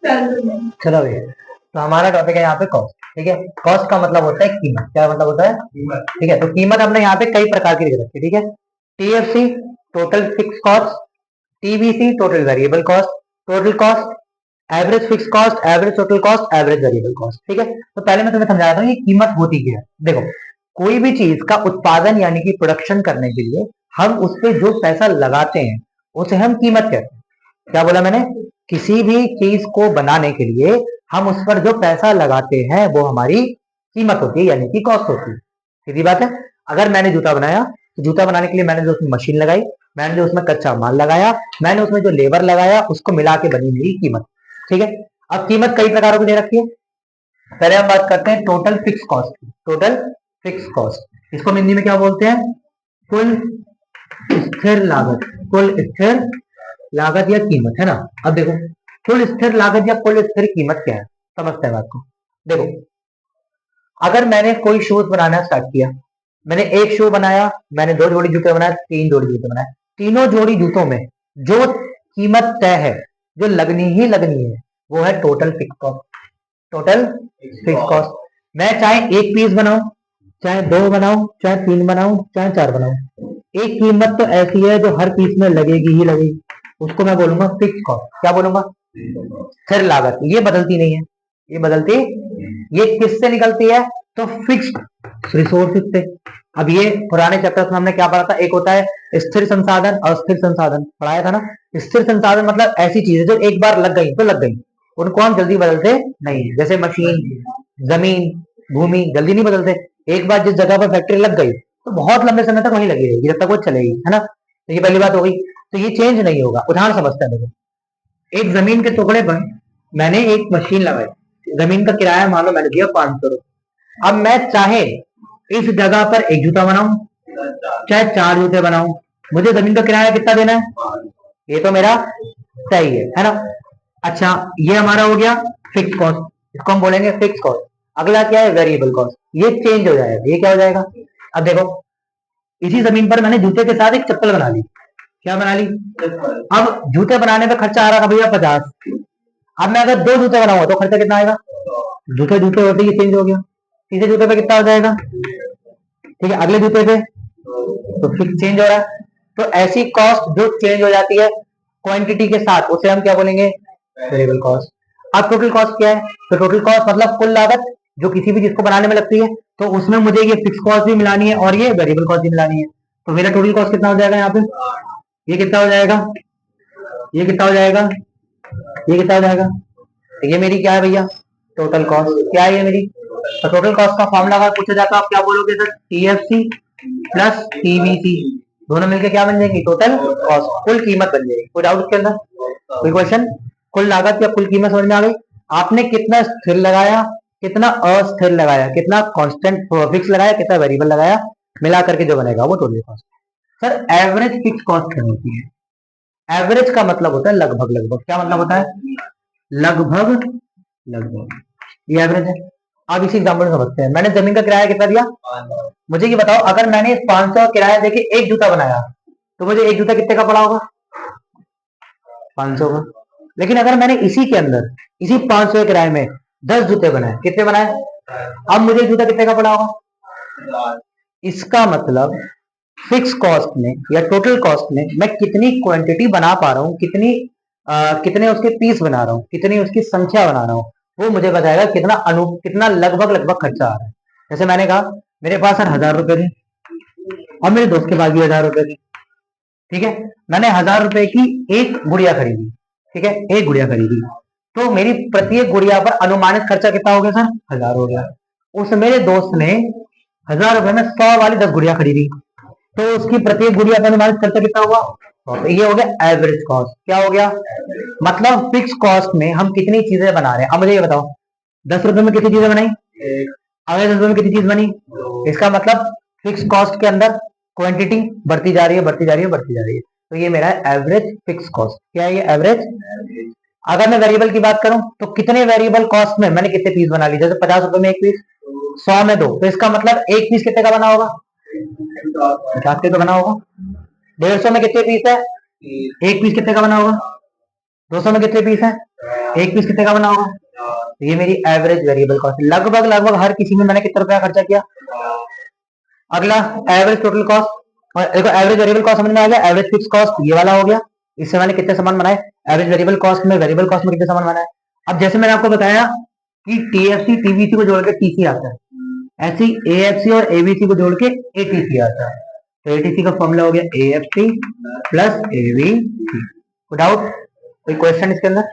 चलो भैया, तो हमारा टॉपिक है यहाँ पे कॉस्ट। ठीक है, कॉस्ट का मतलब होता है कीमत। क्या मतलब होता है? ठीक है, तो कीमत हमने यहाँ पे कई प्रकार की लिख रखी है। ठीक है, TFC total fix cost, TVC total variable cost, total cost, average fix cost, average total cost, average variable cost. ठीक है, तो पहले मैं तुम्हें समझा रहा हूँ ये कीमत होती क्या है। देखो, कोई भी चीज का उत्पादन यानी कि प्रोडक्शन करने के लिए हम उस पर जो पैसा लगाते हैं उसे हम कीमत कहते हैं। क्या बोला मैंने? किसी भी चीज को बनाने के लिए हम उस पर जो पैसा लगाते हैं वो हमारी कीमत होती है, यानी कि कॉस्ट होती है। सीधी बात है। अगर मैंने जूता बनाया तो जूता बनाने के लिए मैंने जो उसमें मशीन लगाई, मैंने जो उसमें कच्चा माल लगाया, मैंने उसमें जो लेबर लगाया, उसको मिला के बनी मेरी कीमत। ठीक है, अब कीमत कई प्रकारों की दे रखी है। पहले हम बात करते हैं टोटल फिक्स कॉस्ट की। टोटल फिक्स कॉस्ट, इसको हम हिंदी में क्या बोलते हैं? कुल स्थिर लागत। कुल स्थिर लागत या कीमत, है ना। अब देखो, कुल स्थिर लागत या कुल स्थिर कीमत क्या है, समझते हैं बात को। देखो, अगर मैंने कोई शूज बनाना स्टार्ट किया, मैंने एक शू बनाया, मैंने दो जोड़ी जूते बनाए, तीन जोड़ी जूते बनाए, तीनों जोड़ी जूतों में जो कीमत तय है, जो लगनी ही लगनी है, वो है total fix cost. Total fix cost. मैं चाहे एक पीस बनाऊं, चाहे दो बनाऊं, चाहे तीन बनाऊं, चाहे चार बनाऊं, एक कीमत तो ऐसी है जो हर पीस में लगेगी ही लगेगी। उसको मैं बोलूंगा फिक्स कॉस्ट। क्या बोलूंगा? स्थिर लागत। ये बदलती नहीं है, ये बदलती, ये किससे निकलती है? तो फिक्स्ड रिसोर्सेज से। अब ये पुराने चैप्टर्स में हमने क्या पढ़ा था? एक होता है स्थिर संसाधन, अस्थिर संसाधन, पढ़ाया था ना। स्थिर संसाधन मतलब ऐसी चीजें जो एक बार लग गई तो लग गई, उनको हम जल्दी बदलते नहीं है। जैसे मशीन, जमीन, भूमि जल्दी नहीं बदलते। एक बार जिस जगह पर फैक्ट्री लग गई तो बहुत लंबे समय तक वहीं लगी रहेगी, जब तक वो चलेगी, है ना। तो ये पहली बात हो गई, तो ये चेंज नहीं होगा। उदाहरण समझते हैं। देखो, एक जमीन के टुकड़े पर मैंने एक मशीन लगाई, जमीन का किराया मान लो मैंने दिया 500 रुपए। अब मैं चाहे इस जगह पर एक जूता बनाऊं, चाहे चार जूते बनाऊं, मुझे जमीन का किराया कितना देना है? ये तो मेरा सही है ना। अच्छा, ये हमारा हो गया फिक्स कॉस्ट, इसको हम बोलेंगे फिक्स कॉस्ट। अगला क्या है? Variable cost. ये चेंज हो जाएगा। ये क्या हो जाएगा? अब देखो, इसी जमीन पर मैंने जूते के साथ एक चप्पल बना ली। क्या बना ली? अब जूते बनाने में खर्चा आ रहा था भैया 50। अब मैं अगर दो जूते बनाऊंगा तो खर्चा कितना आएगा? जूते जूते होते ही चेंज हो गया। तीसरे जूते पे कितना हो जाएगा? ठीक है, अगले जूते पे तो फिक्स चेंज हो रहा है। तो ऐसी कॉस्ट जो चेंज हो जाती है क्वांटिटी के साथ, उसे हम क्या बोलेंगे? Variable cost. अब टोटल कॉस्ट क्या है? तो टोटल कॉस्ट मतलब कुल लागत जो किसी भी चीज को बनाने में लगती है, तो उसमें मुझे ये फिक्स कॉस्ट भी मिलानी है और ये वेरिएबल कॉस्ट भी मिलानी है। तो मेरा टोटल कॉस्ट कितना हो जाएगा यहाँ पे? ये कितना हो जाएगा? ये कितना हो जाएगा? ये कितना हो जाएगा? ये मेरी क्या है भैया? Total cost. क्या है ये मेरी? तो टोटल कॉस्ट का फॉर्मूला अगर पूछा जाता है आप क्या बोलोगे सर? टीएफसी प्लस टीवीसी, दोनों मिलकर क्या बन जाएंगी? टोटल कॉस्ट, कुल कीमत बन जाएगी। कोई डाउट के अंदर? कोई क्वेश्चन? कुल लागत या कुल कीमत समझ में आ गई? आपने कितना स्थिर लगाया, कितना अस्थिर लगाया, कितना कांस्टेंट फिक्स लगाया, कितना वेरिएबल लगाया, मिला करके जो बनेगा वो total cost. Sir average fix cost क्या होती है? एवरेज का मतलब होता है लगभग लगभग। क्या मतलब होता है? लगभग लगभग, ये एवरेज है। अब इसी एग्जाम्पल में समझते हैं। मैंने जमीन का किराया कितना दिया? मुझे ये बताओ, अगर मैंने इस 500 का किराया देके एक जूता बनाया तो मुझे एक जूता कितने का पड़ा होगा? 500 का। लेकिन अगर मैंने इसी के अंदर, इसी 500 के किराए में 10 जूते बनाए, कितने बनाए? अब मुझे जूता कितने का पड़ा होगा? इसका मतलब फिक्स कॉस्ट में या टोटल कॉस्ट में मैं कितनी क्वांटिटी बना पा रहा हूँ, कितने उसके पीस बना रहा हूँ, कितनी उसकी संख्या बना रहा हूँ, वो मुझे बताएगा कितना लगभग लगभग खर्चा आ रहा है। जैसे मैंने कहा मेरे पास सर 1000 रुपए थे और मेरे दोस्त के पास भी 1000 रुपए थे। ठीक है, मैंने 1000 रुपए की एक गुड़िया खरीदी। ठीक है, एक गुड़िया खरीदी, तो मेरी प्रत्येक गुड़िया पर अनुमानित खर्चा कितना हो गया सर? 1000 हो गया। उस मेरे दोस्त ने 1000 रुपए में 100 वाली 10 गुड़िया खरीदी, तो उसकी प्रत्येक गुड़िया का अनुमानित खर्चा कितना हुआ? तो ये हो गया एवरेज कॉस्ट। क्या हो गया? मतलब फिक्स कॉस्ट में हम कितनी चीजें बना रहे हैं। अब मुझे ये बताओ, 10 रुपए में कितनी चीजें बनाई? अगले 10 रुपए में कितनी चीज बनी? इसका मतलब फिक्स कॉस्ट के अंदर क्वांटिटी बढ़ती जा रही है, बढ़ती जा रही है, बढ़ती जा रही है। तो ये मेरा एवरेज फिक्स कॉस्ट। क्या है ये? एवरेज। अगर मैं वेरिएबल की बात करूं तो कितने वेरिएबल कॉस्ट में मैंने कितने पीस बना लिए? जैसे 50 रुपए में एक पीस, 100 में दो, तो इसका मतलब एक पीस कितने का बना होगा? 50 के तो बना होगा। 150 में कितने पीस है? एक पीस कितने का बना होगा? 200 में कितने पीस है? एक पीस कितने का बना होगा? तो ये मेरी एवरेज वेरिएबल कॉस्ट, लगभग लगभग हर किसी में मैंने कितना रुपया खर्चा किया। अगला एवरेज टोटल कॉस्ट, और देखो एवरेज वेरिएबल कॉस्ट समझ में आ गया, एवरेज फिक्स कॉस्ट ये वाला हो गया, इससे मैंने कितने सामान बनाए, एवरेज वेरिएबल कॉस्ट में, वेरिएबल कॉस्ट में कितने सामान बनाए। अब जैसे मैंने आपको बताया कि टीएफसी टीबीसी को जोड़ के टीसी आता है, ऐसे ही एएफसी और एबीसी को जोड़ के एटीसी आता है। तो एटीसी का फॉर्मूला हो गया एएफसी प्लस एबीसी। डाउट, कोई क्वेश्चन इसके अंदर?